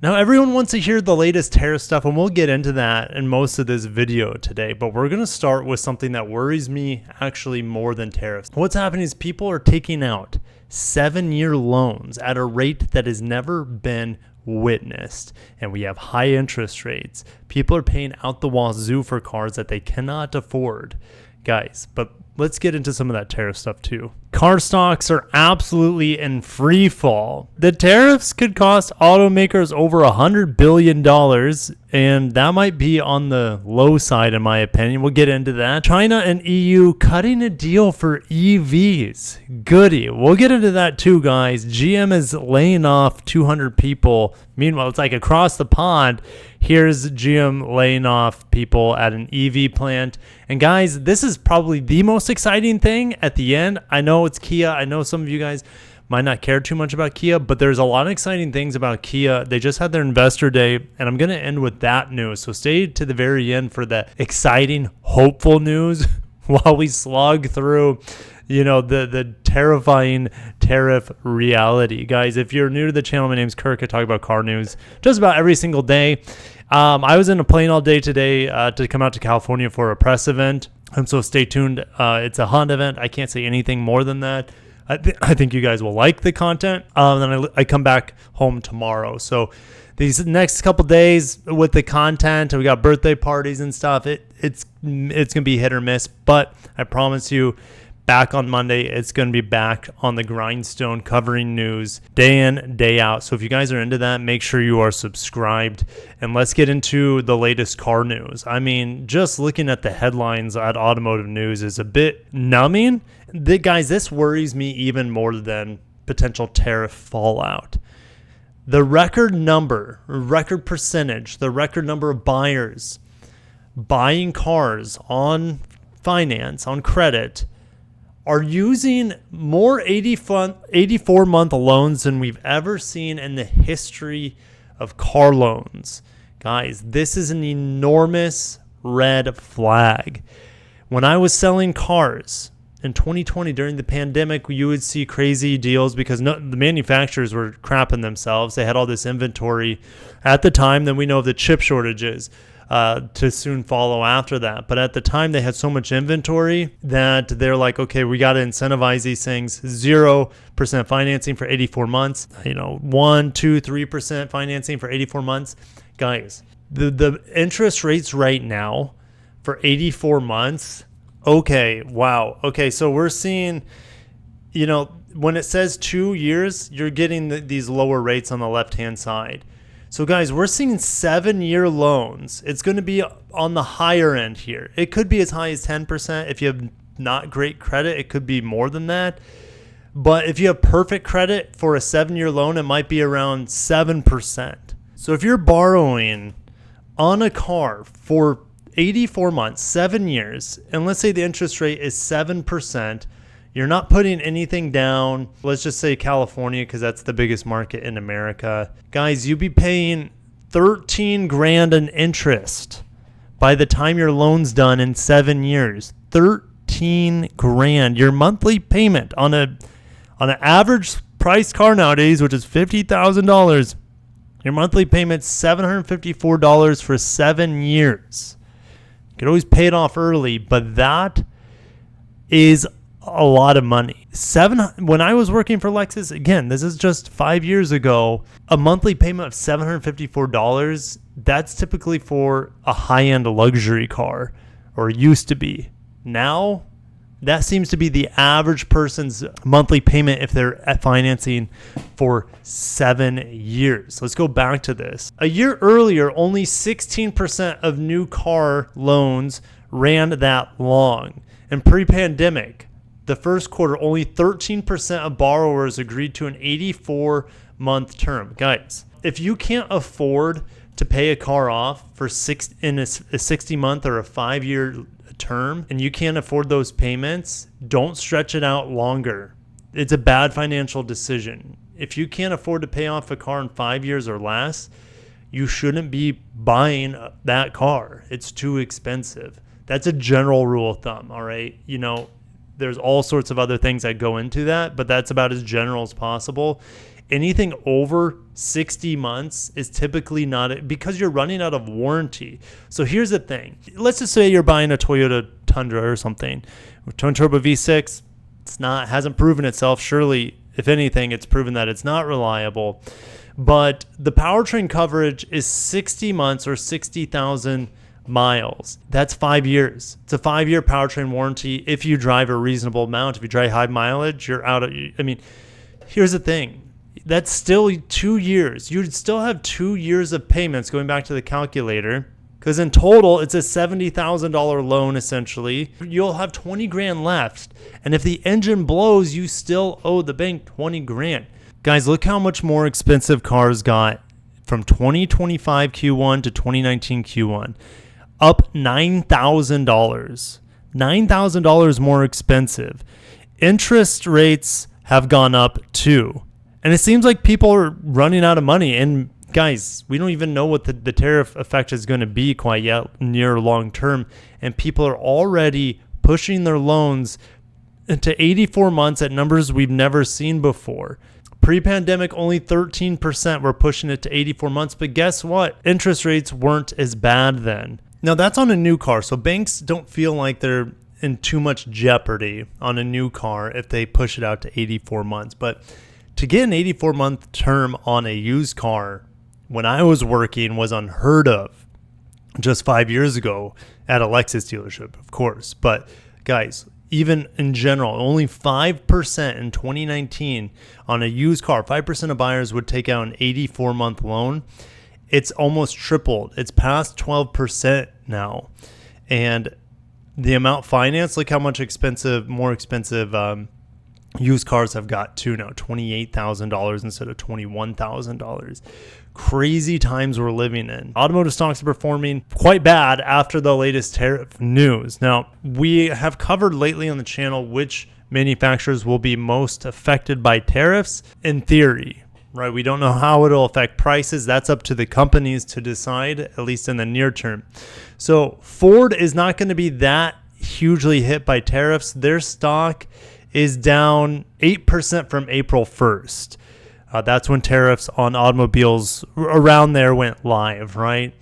Now, everyone wants to hear the latest tariff stuff, and we'll get into that in most of this video today, but we're going to start with something that worries me actually more than tariffs. What's happening is people are taking out 7-year loans at a rate that has never been witnessed, and we have high interest rates. People are paying out the wazoo for cars that they cannot afford, guys. But let's get into some of that tariff stuff too. Car stocks are absolutely in free fall. The tariffs could cost automakers over $100 billion, and that might be on the low side in my opinion. We'll get into that. China and EU cutting a deal for EVs. Goody. We'll get into that too, guys. GM is laying off 200 people. Meanwhile, it's like across the pond. Here's GM laying off people at an EV plant. And guys, this is probably the most exciting thing at the end. I know it's Kia. I know some of you guys might not care too much about Kia, but there's a lot of exciting things about Kia. They just had their investor day, and I'm going to end with that news. So stay to the very end for the exciting, hopeful news while we slog through, the terrifying tariff reality. Guys, if you're new to the channel, my name's Kirk. I talk about car news just about every single day. I was in a plane all day today to come out to California for a press event. And so stay tuned. It's a Honda event. I can't say anything more than that. I think you guys will like the content. Then I come back home tomorrow. So these next couple days with the content, we got birthday parties and stuff. It's gonna be hit or miss, but I promise you, back on Monday, it's going to be back on the grindstone covering news day in, day out. So if you guys are into that, make sure you are subscribed. And let's get into the latest car news. I mean, just looking at the headlines at Automotive News is a bit numbing. Guys, this worries me even more than potential tariff fallout. The record percentage, the record number of buyers buying cars on finance, on credit, are using more 84-month loans than we've ever seen in the history of car loans. Guys, this is an enormous red flag. When I was selling cars in 2020 during the pandemic, you would see crazy deals because the manufacturers were crapping themselves. They had all this inventory at the time. Then we know of the chip shortages to soon follow after that. But at the time, they had so much inventory that they're like, okay, we got to incentivize these things. 0% financing for 84 months, 1, 2, 3% financing for 84 months. Guys, the interest rates right now for 84 months, okay, wow. Okay, so we're seeing, when it says 2 years, you're getting these lower rates on the left-hand side. So guys, we're seeing 7-year loans. It's going to be on the higher end here. It could be as high as 10%. If you have not great credit, it could be more than that. But if you have perfect credit for a 7-year loan, it might be around 7%. So if you're borrowing on a car for 84 months, 7 years, and let's say the interest rate is 7%, you're not putting anything down. Let's just say California, because that's the biggest market in America. Guys, you'd be paying $13,000 in interest by the time your loan's done in 7 years. $13,000. Your monthly payment on an average price car nowadays, which is $50,000, your monthly payment's $754 for 7 years. You could always pay it off early, but that is a lot of money. When I was working for Lexus, again, this is just 5 years ago, a monthly payment of $754, that's typically for a high-end luxury car, or used to be. Now, that seems to be the average person's monthly payment if they're financing for 7 years. Let's go back to this. A year earlier, only 16% of new car loans ran that long. And pre-pandemic, the first quarter, only 13% of borrowers agreed to an 84-month term. Guys, if you can't afford to pay a car off in a 60-month or a 5-year term, and you can't afford those payments, don't stretch it out longer. It's a bad financial decision. If you can't afford to pay off a car in 5 years or less, you shouldn't be buying that car. It's too expensive. That's a general rule of thumb, all right? There's all sorts of other things that go into that, but that's about as general as possible. anything over 60 months is typically not, because you're running out of warranty. So here's the thing. Let's just say you're buying a Toyota Tundra or something. Twin turbo V6, hasn't proven itself. Surely, if anything, it's proven that it's not reliable. But the powertrain coverage is 60 months or 60,000 miles. That's 5 years. It's a 5-year powertrain warranty. If you drive a reasonable amount, if you drive high mileage, you're out of, here's the thing. That's still 2 years. You'd still have 2 years of payments, going back to the calculator, because in total, it's a $70,000 loan, essentially. You'll have 20 grand left. And if the engine blows, you still owe the bank 20 grand. Guys, look how much more expensive cars got from 2025 Q1 to 2019 Q1. Up $9,000. $9,000 more expensive. Interest rates have gone up too. And it seems like people are running out of money. And guys, we don't even know what the tariff effect is going to be quite yet, near long term. And people are already pushing their loans into 84 months at numbers we've never seen before. Pre-pandemic, only 13% were pushing it to 84 months. But guess what? Interest rates weren't as bad then. Now, that's on a new car. So banks don't feel like they're in too much jeopardy on a new car if they push it out to 84 months. But to get an 84-month term on a used car when I was working was unheard of just 5 years ago at a Lexus dealership, of course. But guys, even in general, only 5% in 2019 on a used car, 5% of buyers would take out an 84-month loan. It's almost tripled. It's past 12% now. And the amount financed, look how much more expensive used cars have got too now. $28,000 instead of $21,000. Crazy times we're living in. Automotive stocks are performing quite bad after the latest tariff news. Now, we have covered lately on the channel which manufacturers will be most affected by tariffs in theory, right? We don't know how it'll affect prices. That's up to the companies to decide, at least in the near term. So Ford is not going to be that hugely hit by tariffs. Their stock is down 8% from April 1st. That's when tariffs on automobiles around there went live, right?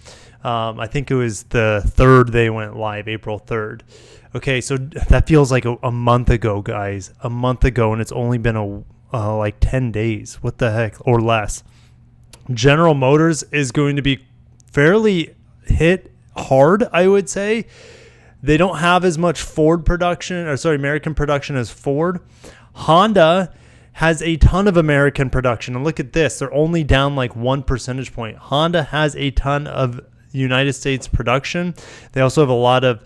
I think it was the 3rd they went live, April 3rd. Okay, so that feels like a month ago, guys. A month ago, and it's only been like 10 days. What the heck? Or less. General Motors is going to be fairly hit hard, I would say. They don't have as much American production as Ford. Honda has a ton of American production. And look at this. They're only down like 1 percentage point. Honda has a ton of United States production. They also have a lot of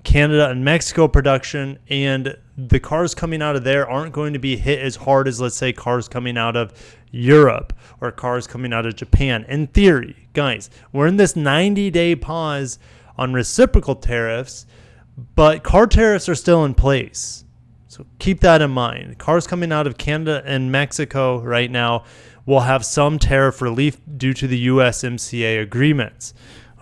Canada and Mexico production. And the cars coming out of there aren't going to be hit as hard as, let's say, cars coming out of Europe or cars coming out of Japan. In theory, guys, we're in this 90-day pause on reciprocal tariffs, but car tariffs are still in place. So keep that in mind. Cars coming out of Canada and Mexico right now will have some tariff relief due to the USMCA agreements.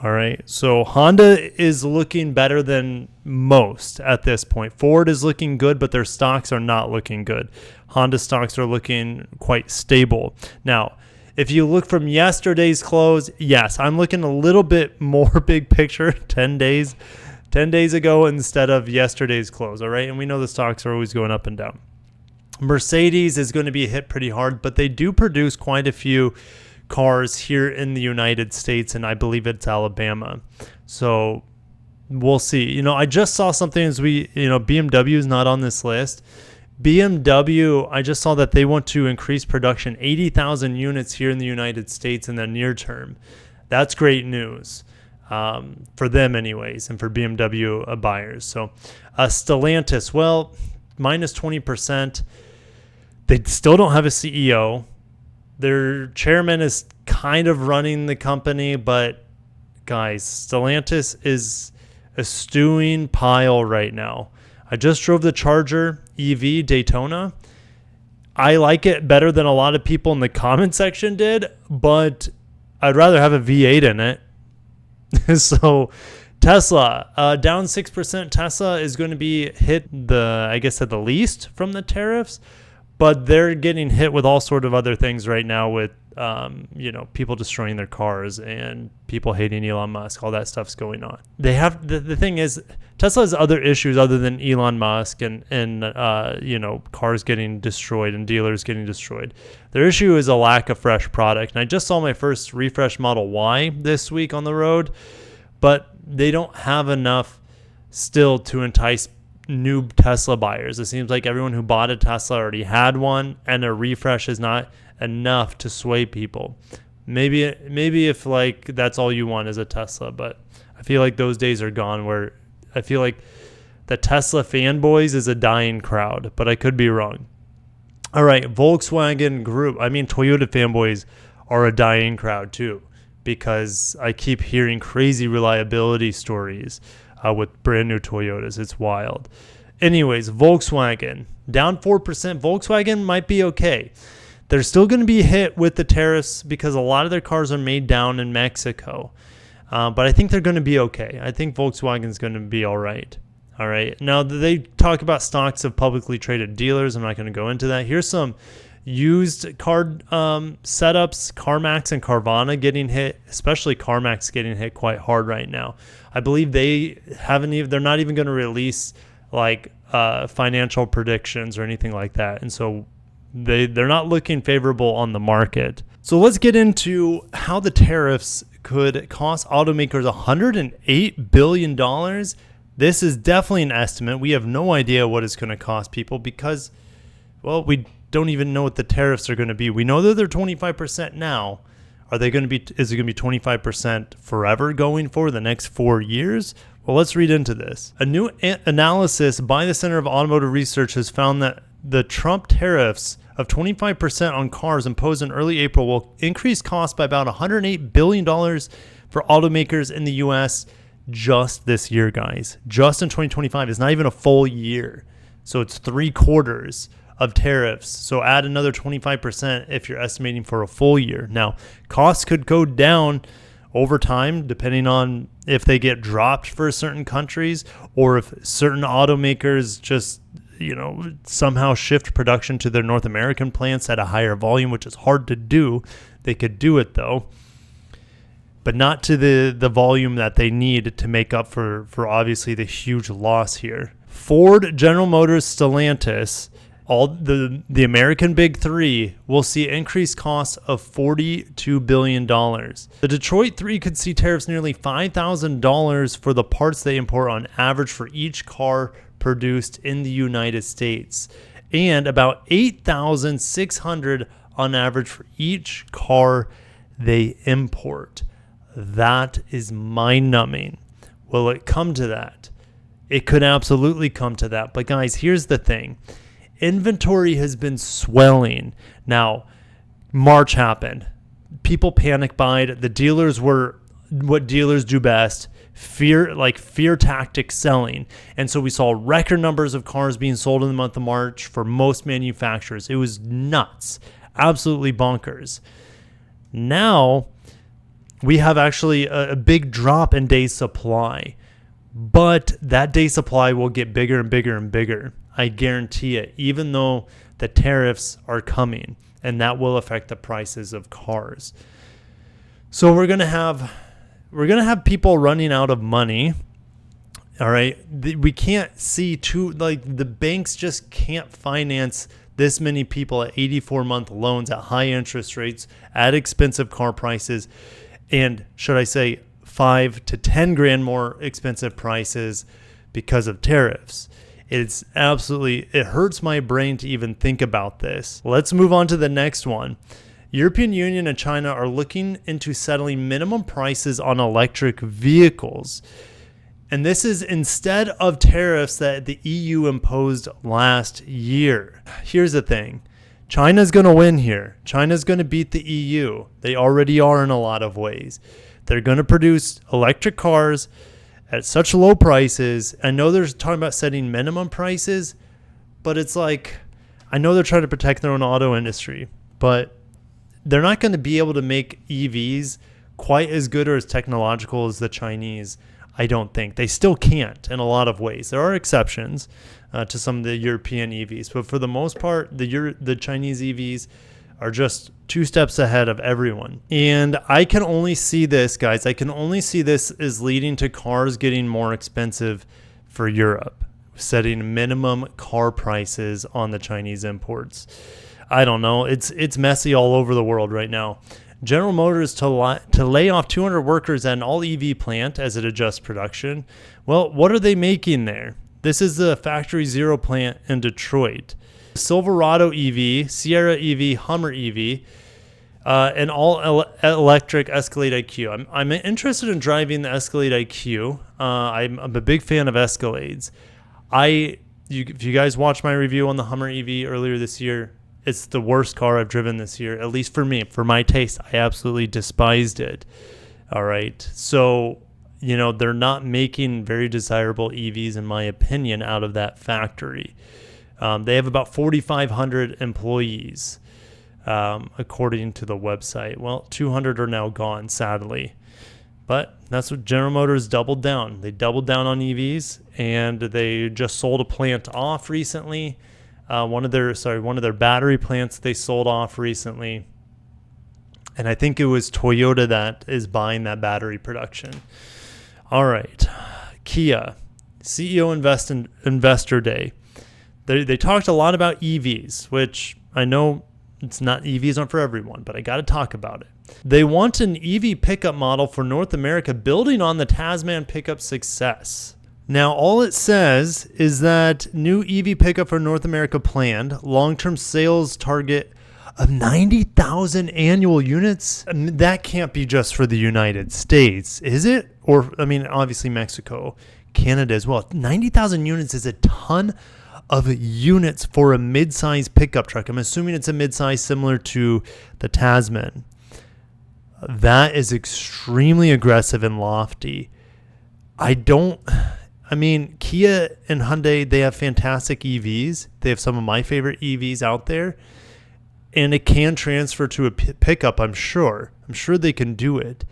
All right. So Honda is looking better than most at this point. Ford is looking good, but their stocks are not looking good. Honda stocks are looking quite stable. Now, if you look from yesterday's close, yes, I'm looking a little bit more big picture, 10 days ago instead of yesterday's close, all right? And we know the stocks are always going up and down. Mercedes is going to be hit pretty hard, but they do produce quite a few cars here in the United States, and I believe it's Alabama. So we'll see. I just saw something as BMW is not on this list. BMW, I just saw that they want to increase production 80,000 units here in the United States in the near term. That's great news for them anyways, and for BMW buyers. So Stellantis, well, minus 20%. They still don't have a CEO. Their chairman is kind of running the company, but guys, Stellantis is a stewing pile right now. I just drove the Charger EV Daytona. I like it better than a lot of people in the comment section did, but I'd rather have a V8 in it. So Tesla, down 6%. Tesla is going to be hit at the least from the tariffs, but they're getting hit with all sort of other things right now with, people destroying their cars and people hating Elon Musk. All that stuff's going on. They have the thing is, Tesla has other issues other than Elon Musk and cars getting destroyed and dealers getting destroyed. Their issue is a lack of fresh product. And I just saw my first refresh Model Y this week on the road, but they don't have enough still to entice new Tesla buyers. It seems like everyone who bought a Tesla already had one, and a refresh is not enough to sway people. Maybe if like that's all you want is a Tesla, but I feel like those days are gone where I feel like the Tesla fanboys is a dying crowd, but I could be wrong. All right, Volkswagen Group. I mean, Toyota fanboys are a dying crowd too, because I keep hearing crazy reliability stories with brand new Toyotas. It's wild. Anyways, Volkswagen down 4%. Volkswagen might be okay. They're still going to be hit with the tariffs because a lot of their cars are made down in Mexico. But I think they're going to be okay. I think Volkswagen's going to be all right. All right. Now, they talk about stocks of publicly traded dealers. I'm not going to go into that. Here's some used car setups. CarMax and Carvana getting hit, especially CarMax getting hit quite hard right now. I believe they're not even going to release like financial predictions or anything like that. And so they're not looking favorable on the market. So let's get into how the tariffs could cost automakers $108 billion. This is definitely an estimate. We have no idea what it's going to cost people because, well, we don't even know what the tariffs are going to be. We know that they're 25% now. Is it going to be 25% forever going for the next 4 years? Well, let's read into this. A new analysis by the Center of Automotive Research has found that the Trump tariffs of 25% on cars imposed in early April will increase costs by about $108 billion for automakers in the U.S. just this year, guys. Just in 2025. It's not even a full year. So it's 3 quarters of tariffs. So add another 25% if you're estimating for a full year. Now, costs could go down over time depending on if they get dropped for certain countries or if certain automakers just somehow shift production to their North American plants at a higher volume, which is hard to do. They could do it though, but not to the volume that they need to make up for obviously the huge loss here. Ford, General Motors, Stellantis, all the American big three will see increased costs of $42 billion. The Detroit three could see tariffs nearly $5,000 for the parts they import on average for each car produced in the United States, and about $8,600 on average for each car they import. That is mind-numbing. Will it come to that? It could absolutely come to that. But guys, here's the thing. Inventory has been swelling. Now, March happened. People panic buyed. The dealers were what dealers do best. Fear tactic selling. And so we saw record numbers of cars being sold in the month of March for most manufacturers. It was nuts. Absolutely bonkers. Now, we have actually a big drop in day supply. But that day supply will get bigger and bigger and bigger. I guarantee it, even though the tariffs are coming, and that will affect the prices of cars. So we're going to have people running out of money. All right. We can't see the banks just can't finance this many people at 84-month loans at high interest rates, at expensive car prices, and should I say 5 to 10 grand more expensive prices because of tariffs. It hurts my brain to even think about this. Let's move on to the next one. European Union and China are looking into settling minimum prices on electric vehicles. And this is instead of tariffs that the EU imposed last year. Here's the thing. China's going to win here. China's going to beat the EU. They already are in a lot of ways. They're going to produce electric cars at such low prices. I know they're talking about setting minimum prices, but it's like, I know they're trying to protect their own auto industry, but they're not going to be able to make EVs quite as good or as technological as the Chinese. I don't think. They still can't in a lot of ways. There are exceptions to some of the European EVs, but for the most part, the Chinese EVs are just 2 steps ahead of everyone. And I can only see this, guys, I can only see this as leading to cars getting more expensive for Europe, setting minimum car prices on the Chinese imports. I don't know. It's messy all over the world right now. General Motors to lay off 200 workers at an all-EV plant as it adjusts production. Well, what are they making there? This is the Factory Zero plant in Detroit. Silverado EV, Sierra EV, Hummer EV, and all-electric Escalade IQ. I'm interested in driving the Escalade IQ. I'm a big fan of Escalades. If you guys watched my review on the Hummer EV earlier this year, it's the worst car I've driven this year, at least for me. For my taste, I absolutely despised it. All right. So, they're not making very desirable EVs, in my opinion, out of that factory. They have about 4,500 employees, according to the website. Well, 200 are now gone, sadly. But that's what General Motors doubled down. They doubled down on EVs, and they just sold a plant off recently. One of their battery plants they sold off recently. And I think it was Toyota that is buying that battery production. All right. Kia, CEO Investor Day. They talked a lot about EVs, which I know EVs aren't for everyone, but I got to talk about it. They want an EV pickup model for North America building on the Tasman pickup success. Now, all it says is that new EV pickup for North America planned, long-term sales target of 90,000 annual units. That can't be just for the United States, is it? Or, obviously Mexico, Canada as well. 90,000 units is a ton of units for a mid-size pickup truck. I'm assuming it's a mid-size similar to the Tasman. That is extremely aggressive and lofty. Kia and Hyundai, they have fantastic EVs. They have some of my favorite EVs out there. And it can transfer to a pickup, I'm sure. I'm sure they can do it.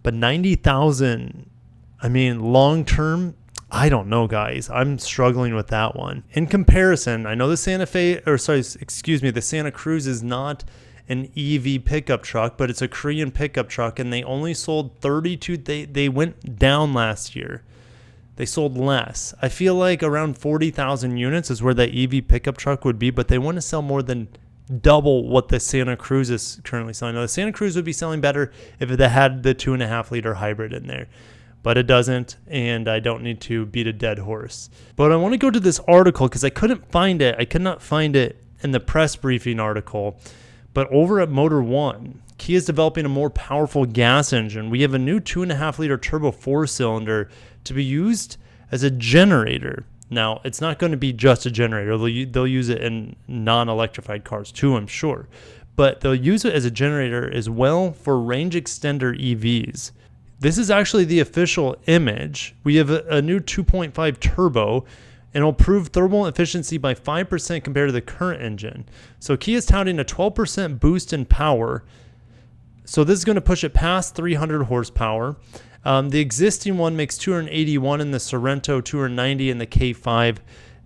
But 90,000, long term, I don't know, guys. I'm struggling with that one. In comparison, I know the Santa Cruz is not an EV pickup truck, but it's a Korean pickup truck, and they only sold 32. They went down last year. They sold less. I feel like around 40,000 units is where that EV pickup truck would be, but they want to sell more than double what the Santa Cruz is currently selling. Now, the Santa Cruz would be selling better if it had the 2.5-liter hybrid in there, but it doesn't, and I don't need to beat a dead horse. But I want to go to this article because I couldn't find it. I could not find it in the press briefing article, but over at Motor One, Kia is developing a more powerful gas engine. We have a new 2.5-liter turbo 4-cylinder to be used as a generator. Now, it's not going to be just a generator. They'll use it in non-electrified cars too, I'm sure. But they'll use it as a generator as well for range extender EVs. This is actually the official image. We have a new 2.5 turbo, and it'll improve thermal efficiency by 5% compared to the current engine. So Kia is touting a 12% boost in power. So this is going to push it past 300 horsepower. The existing one makes 281 in the Sorento, 290 in the K5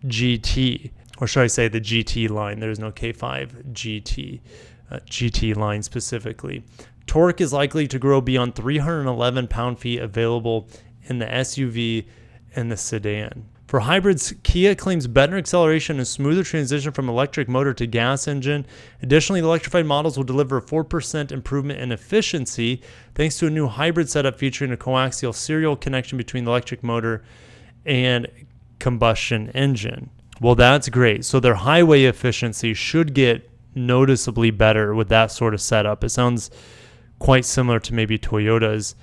GT. Or should I say the GT line? There's no K5 GT, GT line specifically. Torque is likely to grow beyond 311 pound-feet available in the SUV and the sedan. For hybrids, Kia claims better acceleration and smoother transition from electric motor to gas engine. Additionally, the electrified models will deliver a 4% improvement in efficiency thanks to a new hybrid setup featuring a coaxial serial connection between the electric motor and combustion engine. Well, that's great. So their highway efficiency should get noticeably better with that sort of setup. It sounds quite similar to maybe Toyota's,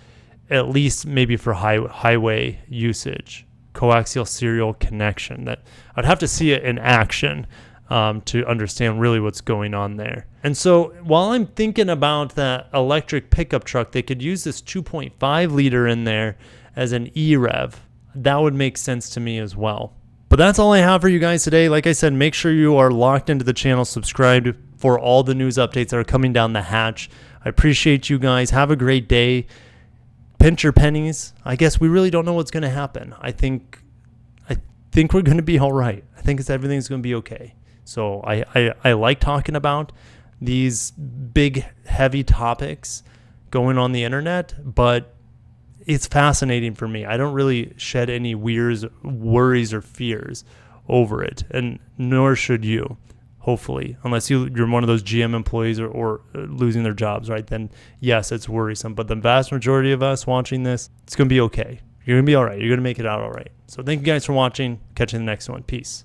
at least maybe for highway usage. Coaxial serial connection. That I'd have to see it in action to understand really what's going on there. And so while I'm thinking about that electric pickup truck, they could use this 2.5 liter in there as an e-rev. That would make sense to me as well. But that's all I have for you guys today. Like I said, make sure you are locked into the channel, subscribed for all the news updates that are coming down the hatch. I appreciate you guys. Have a great day. pinch your pennies. I guess we really don't know what's going to happen. I think we're going to be all right. I think everything's going to be okay. So I like talking about these big, heavy topics going on the internet, but it's fascinating for me. I don't really shed any worries or fears over it, and nor should you, hopefully, unless you're one of those GM employees or losing their jobs, right? Then yes, it's worrisome. But the vast majority of us watching this, it's going to be okay. You're going to be all right. You're going to make it out all right. So thank you guys for watching. Catch you in the next one. Peace.